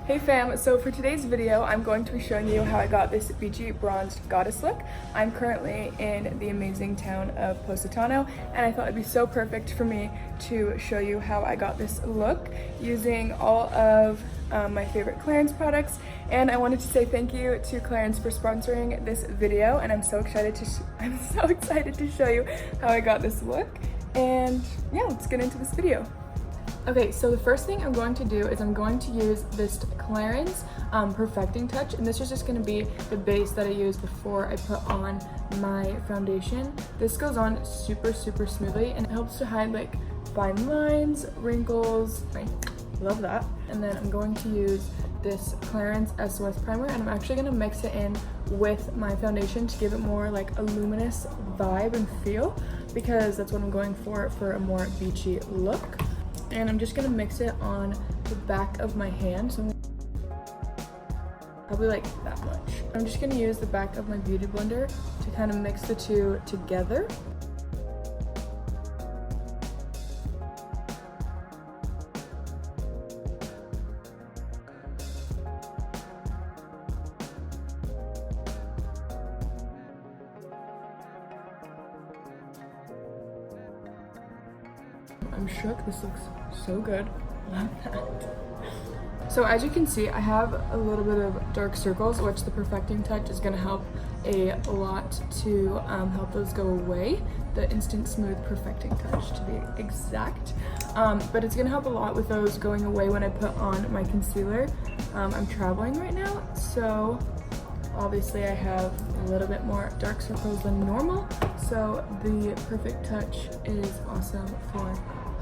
Hey fam, so for today's video, I'm going to be showing you how I got this beachy bronzed goddess look. I'm currently in the amazing town of Positano, and I thought it'd be so perfect for me to show you how I got this look using all of my favorite Clarins products. And I wanted to say thank you to Clarins for sponsoring this video, and I'm so excited to show you how I got this look. And yeah, let's get into this video. Okay, so the first thing I'm going to do is I'm going to use this Clarins Perfecting Touch, and this is just going to be the base that I use before I put on my foundation. This goes on super smoothly and it helps to hide like fine lines, wrinkles. I love that. And then I'm going to use this Clarins SOS primer, and I'm actually going to mix it in with my foundation to give it more like a luminous vibe and feel, because that's what I'm going for a more beachy look. And I'm just gonna mix it on the back of my hand, so probably like that much. I'm just gonna use the back of my beauty blender to kind of mix the two together. I'm shook, this looks so good. Love that. So as you can see, I have a little bit of dark circles, which the Perfecting Touch is gonna help a lot to help those go away. The Instant Smooth Perfecting Touch to be exact. But it's gonna help a lot with those going away when I put on my concealer. I'm traveling right now, so obviously I have a little bit more dark circles than normal. So the Perfect Touch is awesome for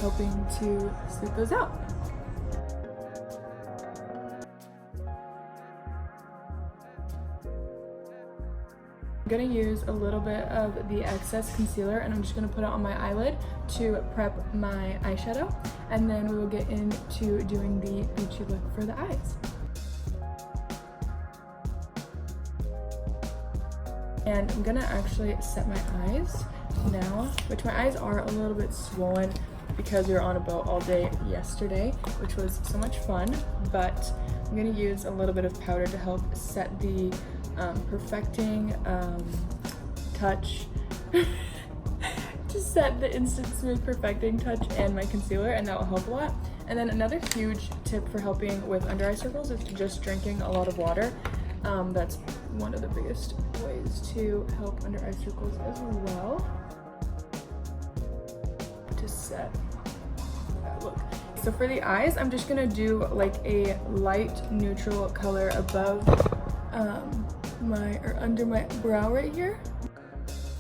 helping to smooth those out. I'm gonna use a little bit of the excess concealer, and I'm just gonna put it on my eyelid to prep my eyeshadow, and then we will get into doing the beachy look for the eyes. And I'm gonna actually set my eyes now, which my eyes are a little bit swollen because we were on a boat all day yesterday, which was so much fun. But I'm gonna use a little bit of powder to help set the perfecting touch to set the Instant Smooth Perfecting Touch and my concealer, and that will help a lot. And then another huge tip for helping with under eye circles is just drinking a lot of water. That's one of the biggest ways to help under eye circles as well. To set that look. So for the eyes, I'm just gonna do like a light neutral color above under my brow right here.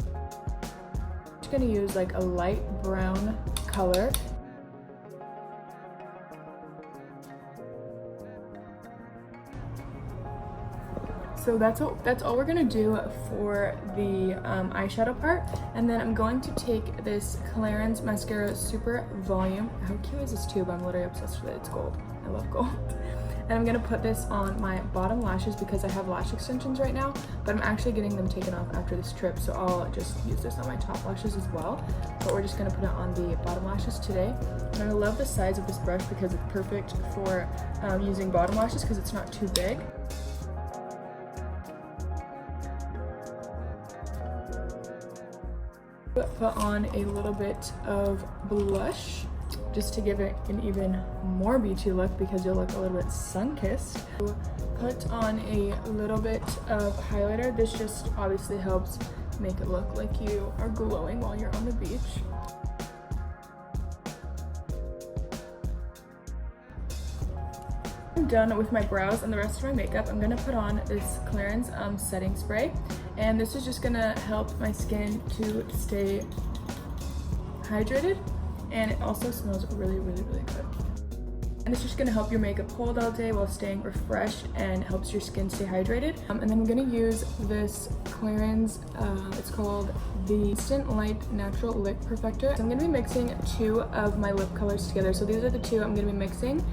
I'm just gonna use like a light brown color. So that's all we're gonna do for the eyeshadow part. And then I'm going to take this Clarins Mascara Super Volume. How cute is this tube? I'm literally obsessed with it. It's gold. I love gold. And I'm gonna put this on my bottom lashes because I have lash extensions right now, but I'm actually getting them taken off after this trip, so I'll just use this on my top lashes as well. But we're just gonna put it on the bottom lashes today. And I love the size of this brush because it's perfect for using bottom lashes because it's not too big. Put on a little bit of blush just to give it an even more beachy look because you'll look a little bit sun-kissed. Put on a little bit of highlighter. This just obviously helps make it look like you are glowing while you're on the beach. I'm done with my brows and the rest of my makeup. I'm gonna put on this Clarins setting spray, and this is just gonna help my skin to stay hydrated, and it also smells really good. And it's just gonna help your makeup hold all day while staying refreshed and helps your skin stay hydrated. And then I'm gonna use this Clarins, it's called the Instant Light Natural Lip Perfector. So I'm gonna be mixing two of my lip colors together. So these are the two I'm gonna be mixing.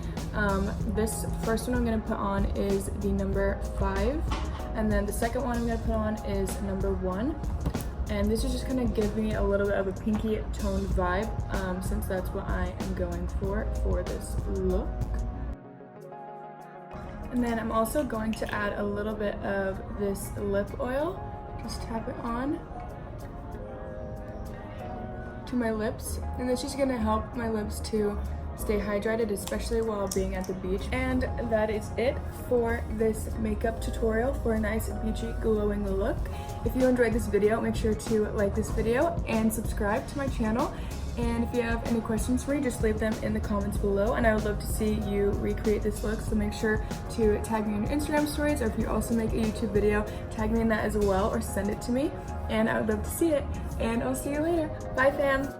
This first one I'm gonna put on is the number 5, and then the second one I'm gonna put on is number 1. And this is just gonna give me a little bit of a pinky toned vibe, since that's what I am going for this look. And then I'm also going to add a little bit of this lip oil. Just tap it on to my lips. And this is gonna help my lips to stay hydrated, especially while being at the beach. And that is it for this makeup tutorial for a nice beachy glowing look. If you enjoyed this video, make sure to like this video and subscribe to my channel. And if you have any questions for me, just leave them in the comments below, and I would love to see you recreate this look. So make sure to tag me in your Instagram stories, or if you also make a YouTube video, tag me in that as well, or send it to me, and I would love to see it. And I'll see you later. Bye, fam.